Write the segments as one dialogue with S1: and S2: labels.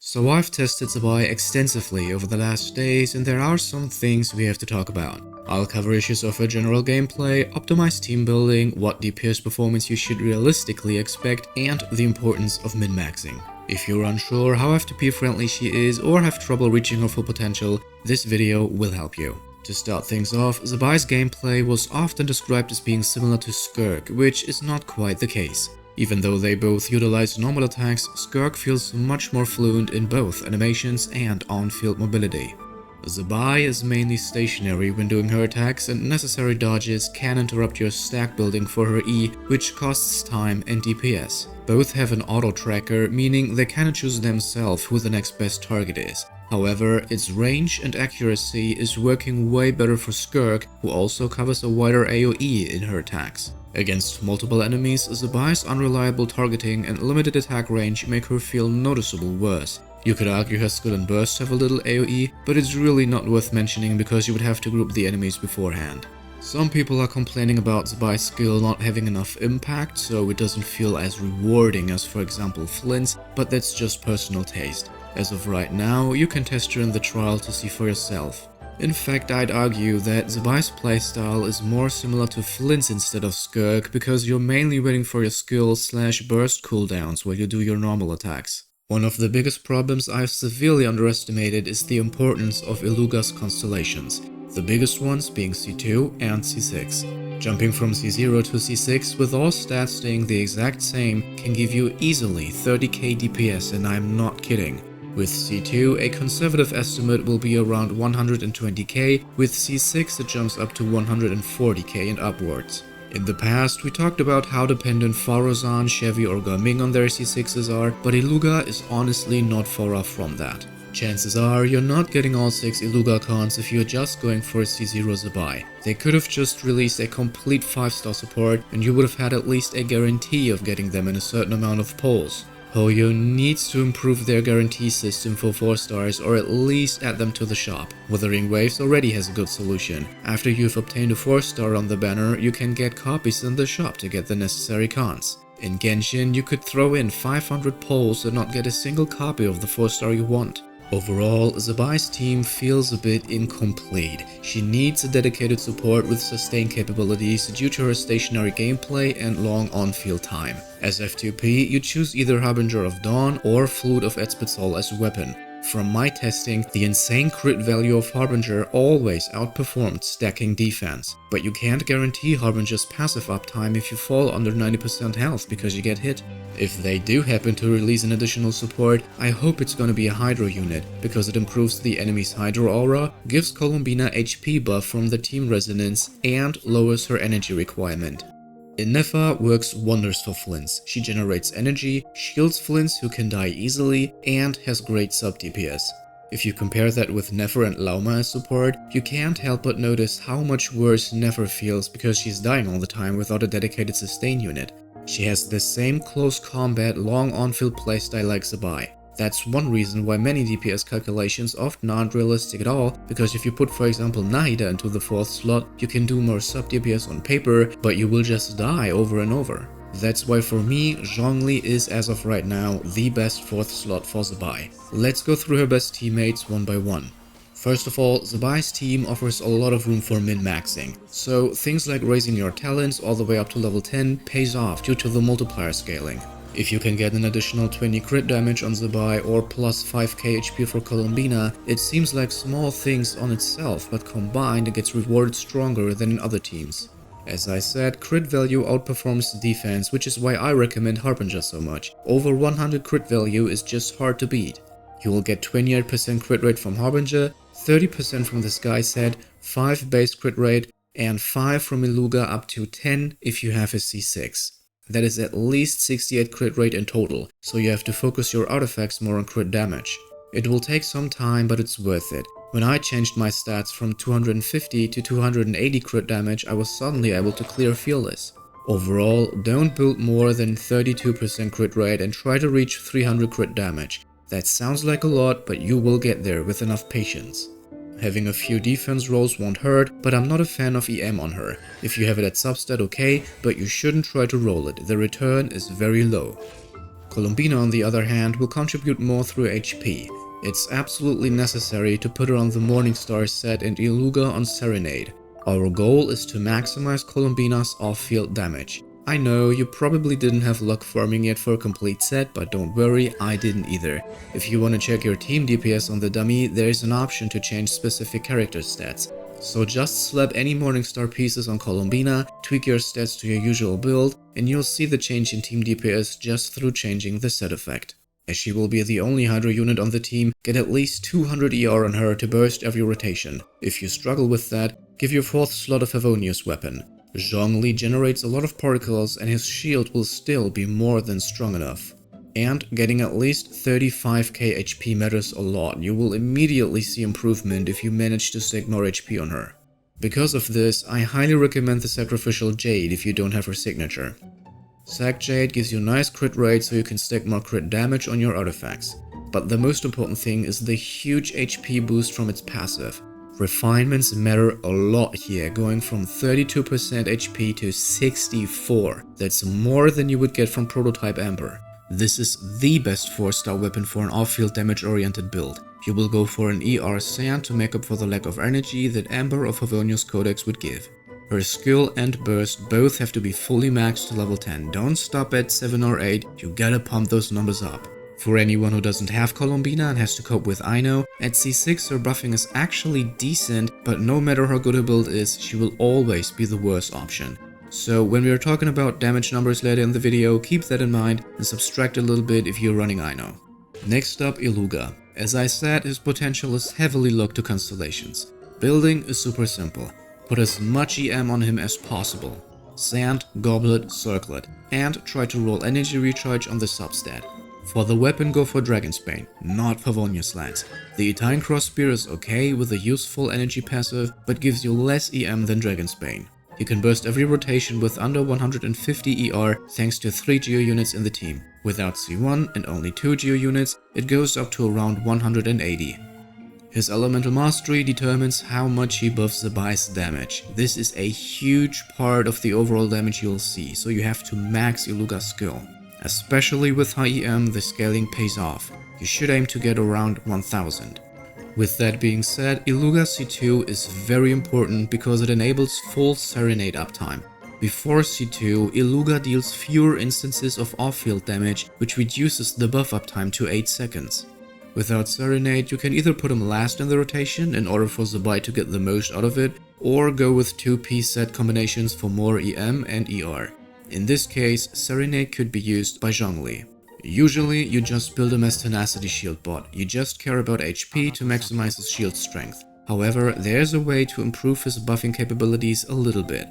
S1: So I've tested Zibai extensively over the last days, and there are some things we have to talk about. I'll cover issues of her general gameplay, optimized team building, what DPS performance you should realistically expect, and the importance of min-maxing. If you're unsure how F2P friendly she is or have trouble reaching her full potential, this video will help you. To start things off, Zibai's gameplay was often described as being similar to Skirk, which is not quite the case. Even though they both utilize normal attacks, Skirk feels much more fluent in both animations and on-field mobility. Zibai is mainly stationary when doing her attacks, and necessary dodges can interrupt your stack building for her E, which costs time and DPS. Both have an auto tracker, meaning they cannot choose themselves who the next best target is. However, its range and accuracy is working way better for Skirk, who also covers a wider AoE in her attacks. Against multiple enemies, Zibai's unreliable targeting and limited attack range make her feel noticeably worse. You could argue her skill and burst have a little AoE, but it's really not worth mentioning because you would have to group the enemies beforehand. Some people are complaining about Zibai's skill not having enough impact, so it doesn't feel as rewarding as, for example, Flint's, but that's just personal taste. As of right now, you can test her in the trial to see for yourself. In fact, I'd argue that Zibai's playstyle is more similar to Flint's instead of Skirk because you're mainly waiting for your skill/burst cooldowns while you do your normal attacks. One of the biggest problems I've severely underestimated is the importance of Iluga's constellations, the biggest ones being C2 and C6. Jumping from C0 to C6 with all stats staying the exact same can give you easily 30k DPS, and I'm not kidding. With C2, a conservative estimate will be around 120k, with C6 it jumps up to 140k and upwards. In the past, we talked about how dependent Farozan, Chevy or Gaming on their C6s are, but Iluga is honestly not far off from that. Chances are you're not getting all 6 Iluga cons if you're just going for a C0 Zibai. They could have just released a complete 5-star support and you would have had at least a guarantee of getting them in a certain amount of polls. Hoyo needs to improve their guarantee system for 4 stars or at least add them to the shop. Wuthering Waves already has a good solution. After you've obtained a 4-star on the banner, you can get copies in the shop to get the necessary cons. In Genshin, you could throw in 500 polls and not get a single copy of the 4-star you want. Overall, Zibai's team feels a bit incomplete. She needs a dedicated support with sustained capabilities due to her stationary gameplay and long on-field time. As F2P, you choose either Harbinger of Dawn or Flute of Ezpitzel as a weapon. From my testing, the insane crit value of Harbinger always outperformed stacking defense, but you can't guarantee Harbinger's passive uptime if you fall under 90% health because you get hit. If they do happen to release an additional support, I hope it's gonna be a Hydro unit, because it improves the enemy's Hydro aura, gives Columbina HP buff from the team resonance, and lowers her energy requirement. Innefa works wonders for Flints. She generates energy, shields Flints who can die easily, and has great sub DPS. If you compare that with Nefer and Lauma as support, you can't help but notice how much worse Nefer feels because she's dying all the time without a dedicated sustain unit. She has the same close combat, long on-field playstyle like Zibai. That's one reason why many DPS calculations often aren't realistic at all, because if you put, for example, Nahida into the 4th slot, you can do more sub DPS on paper, but you will just die over and over. That's why for me, Zhongli is as of right now the best 4th slot for Zibai. Let's go through her best teammates one by one. First of all, Zibai's team offers a lot of room for min-maxing, so things like raising your talents all the way up to level 10 pays off due to the multiplier scaling. If you can get an additional 20 crit damage on Zibai or plus 5k HP for Columbina, it seems like small things on itself, but combined it gets rewarded stronger than in other teams. As I said, crit value outperforms defense, which is why I recommend Harbinger so much. Over 100 crit value is just hard to beat. You will get 28% crit rate from Harbinger, 30% from the Sky set, 5 base crit rate, and 5 from Iluga up to 10 if you have a C6. That is at least 68 crit rate in total, so you have to focus your artifacts more on crit damage. It will take some time, but it's worth it. When I changed my stats from 250 to 280 crit damage, I was suddenly able to clear Fearless. Overall, don't build more than 32% crit rate and try to reach 300 crit damage. That sounds like a lot, but you will get there with enough patience. Having a few defense rolls won't hurt, but I'm not a fan of EM on her. If you have it at substat, okay, but you shouldn't try to roll it, the return is very low. Columbina, on the other hand, will contribute more through HP. It's absolutely necessary to put her on the Morningstar set and Iluga on Serenade. Our goal is to maximize Columbina's off-field damage. I know you probably didn't have luck farming yet for a complete set, but don't worry, I didn't either. If you want to check your team DPS on the dummy, there's an option to change specific character stats. So just slap any Morningstar pieces on Columbina, tweak your stats to your usual build, and you'll see the change in team DPS just through changing the set effect. As she will be the only Hydra unit on the team, get at least 200 ER on her to burst every rotation. If you struggle with that, give your 4th slot a Favonius weapon. Zhongli generates a lot of particles and his shield will still be more than strong enough. And getting at least 35k HP matters a lot. You will immediately see improvement if you manage to stack more HP on her. Because of this, I highly recommend the Sacrificial Jade if you don't have her signature. Sac Jade gives you nice crit rate so you can stack more crit damage on your artifacts. But the most important thing is the huge HP boost from its passive. Refinements matter a lot here, going from 32% HP to 64. That's more than you would get from Prototype Amber. This is the best 4-star weapon for an off-field damage-oriented build. You will go for an ER Sand to make up for the lack of energy that Amber or Favonius Codex would give. Her skill and burst both have to be fully maxed to level 10. Don't stop at 7 or 8, you gotta pump those numbers up. For anyone who doesn't have Columbina and has to cope with Ino, at C6 her buffing is actually decent, but no matter how good her build is, she will always be the worst option. So when we are talking about damage numbers later in the video, keep that in mind and subtract a little bit if you're running Ino. Next up, Iluga. As I said, his potential is heavily locked to constellations. Building is super simple. Put as much EM on him as possible. Sand, Goblet, Circlet, and try to roll energy recharge on the substat. For the weapon, go for Dragon's Bane, not Favonius Lance. The Etine Cross Spear is okay with a useful energy passive, but gives you less EM than Dragon's Bane. You can burst every rotation with under 150 ER thanks to 3 Geo units in the team. Without C1 and only 2 Geo units, it goes up to around 180. His Elemental Mastery determines how much he buffs Zibai's damage. This is a huge part of the overall damage you'll see, so you have to max Iluga's skill. Especially with high EM, the scaling pays off. You should aim to get around 1000. With that being said, Iluga C2 is very important because it enables full Serenade uptime. Before C2, Iluga deals fewer instances of off-field damage, which reduces the buff uptime to 8 seconds. Without Serenade, you can either put him last in the rotation in order for Zibai to get the most out of it, or go with 2-piece set combinations for more EM and ER. In this case, Serenade could be used by Zhongli. Usually, you just build him as Tenacity Shield bot, you just care about HP to maximize his shield strength. However, there's a way to improve his buffing capabilities a little bit.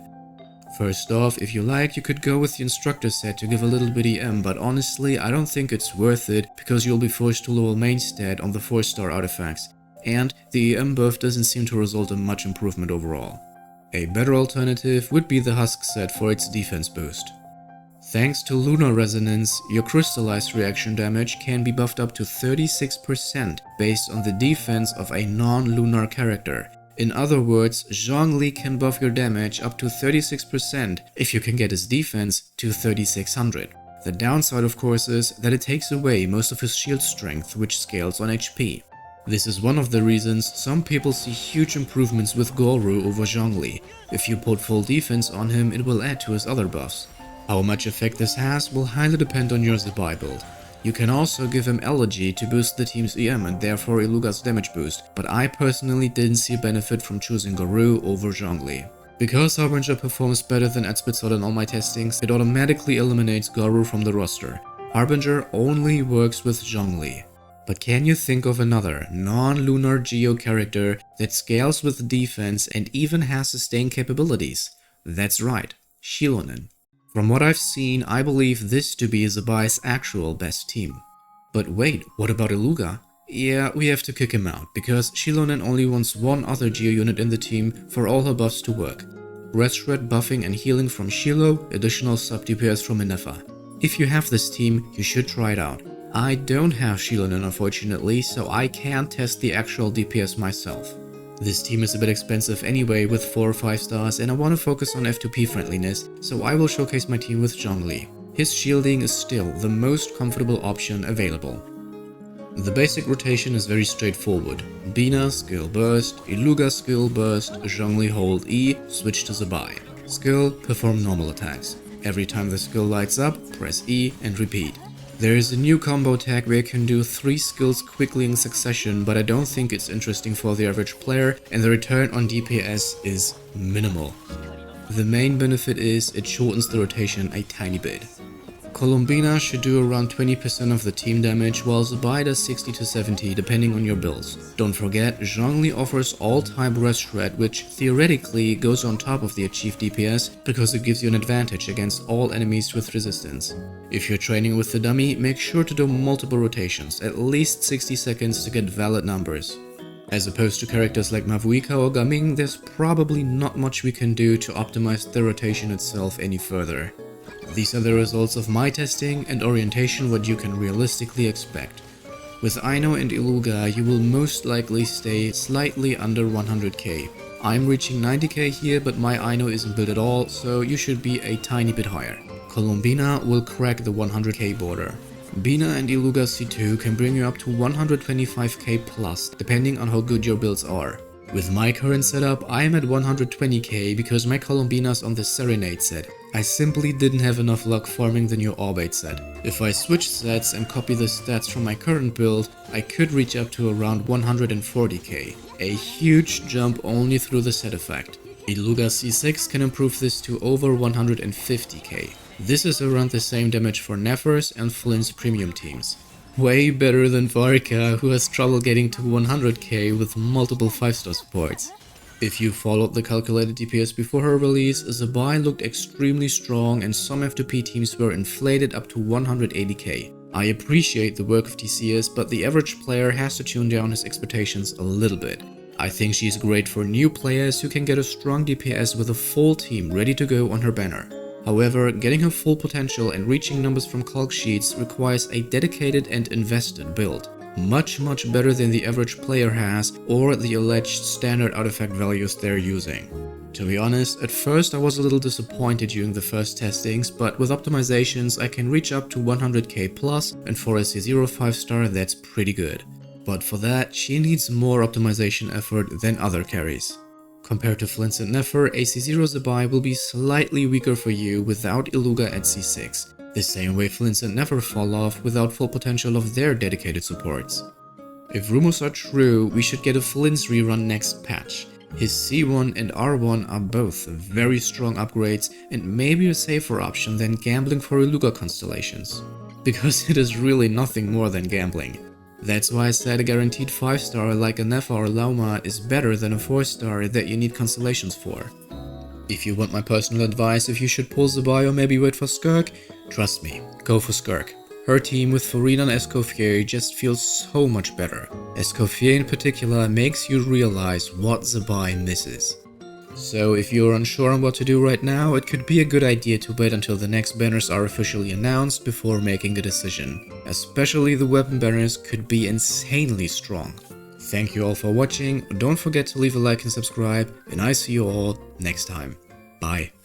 S1: First off, if you like, you could go with the Instructor set to give a little bit EM, but honestly, I don't think it's worth it because you'll be forced to lower main stat on the 4-star artifacts, and the EM buff doesn't seem to result in much improvement overall. A better alternative would be the Husk set for its defense boost. Thanks to Lunar Resonance, your crystallized reaction damage can be buffed up to 36% based on the defense of a non-lunar character. In other words, Zhongli can buff your damage up to 36% if you can get his defense to 3600. The downside, of course, is that it takes away most of his shield strength, which scales on HP. This is one of the reasons some people see huge improvements with Goru over Zhongli. If you put full defense on him, it will add to his other buffs. How much effect this has will highly depend on your Zibai build. You can also give him Elegy to boost the team's EM and therefore Iluga's damage boost, but I personally didn't see a benefit from choosing Goru over Zhongli. Because Harbinger performs better than Etzbitsot in all my testings, it automatically eliminates Goru from the roster. Harbinger only works with Zhongli. But can you think of another non-lunar Geo character that scales with defense and even has sustained capabilities? That's right, Shilonen. From what I've seen, I believe this to be Zibai's actual best team. But wait, what about Iluga? Yeah, we have to kick him out, because Shilonen only wants one other Geo unit in the team for all her buffs to work. Red Shred buffing and healing from Shilo, additional sub DPS from Minefa. If you have this team, you should try it out. I don't have Shilonen unfortunately, so I can't test the actual DPS myself. This team is a bit expensive anyway with 4 or 5 stars and I want to focus on F2P friendliness, so I will showcase my team with Zhongli. his shielding is still the most comfortable option available. The basic rotation is very straightforward. Bina, skill burst, Iluga, skill burst, Zhongli, hold E, switch to Zibai. Skill, perform normal attacks. Every time the skill lights up, press E and repeat. There is a new combo tag where you can do 3 skills quickly in succession, but I don't think it's interesting for the average player, and the return on DPS is minimal. The main benefit is it shortens the rotation a tiny bit. Columbina should do around 20% of the team damage, while Zibai does 60 to 70 depending on your builds. Don't forget, Zhongli offers all-type rest shred, which theoretically goes on top of the achieved DPS because it gives you an advantage against all enemies with resistance. If you're training with the dummy, make sure to do multiple rotations, at least 60 seconds to get valid numbers. As opposed to characters like Mavuika or Gaming, there's probably not much we can do to optimize the rotation itself any further. These are the results of my testing and orientation what you can realistically expect. With Aino and Iluga, you will most likely stay slightly under 100k. I'm reaching 90k here, but my Aino isn't built at all, so you should be a tiny bit higher. Columbina will crack the 100k border. Bina and Iluga C2 can bring you up to 125k plus, depending on how good your builds are. With my current setup, I am at 120k because my Columbina's on the Serenade set. I simply didn't have enough luck farming the new Orbate set. If I switch sets and copy the stats from my current build, I could reach up to around 140k. A huge jump only through the set effect. Iluga C6 can improve this to over 150k. This is around the same damage for Nefers and Flint's premium teams. Way better than Varka, who has trouble getting to 100k with multiple 5-star supports. If you followed the calculated DPS before her release, Zibai looked extremely strong and some F2P teams were inflated up to 180k. I appreciate the work of TCS, but the average player has to tune down his expectations a little bit. I think she's great for new players who can get a strong DPS with a full team ready to go on her banner. However, getting her full potential and reaching numbers from Calc sheets requires a dedicated and invested build. Much better than the average player has or the alleged standard artifact values they're using. To be honest, at first I was a little disappointed during the first testings, but with optimizations I can reach up to 100k plus, and for a C0 5-star that's pretty good. But for that, she needs more optimization effort than other carries. Compared to Flint and Nefer, a C0 Zibai will be slightly weaker for you without Iluga at C6, the same way Flint and Nefer fall off without full potential of their dedicated supports. If rumors are true, we should get a Flint's rerun next patch. His C1 and R1 are both very strong upgrades and maybe a safer option than gambling for Iluga constellations. Because it is really nothing more than gambling. That's why I said a guaranteed 5-star like a Nefa or Lauma is better than a 4-star that you need constellations for. If you want my personal advice if you should pull Zibai or maybe wait for Skirk, trust me, go for Skirk. Her team with Farina and Escoffier just feels so much better. Escoffier in particular makes you realize what Zibai misses. So if you're unsure on what to do right now, it could be a good idea to wait until the next banners are officially announced before making a decision. Especially the weapon banners could be insanely strong. Thank you all for watching, don't forget to leave a like and subscribe, and I see you all next time. Bye.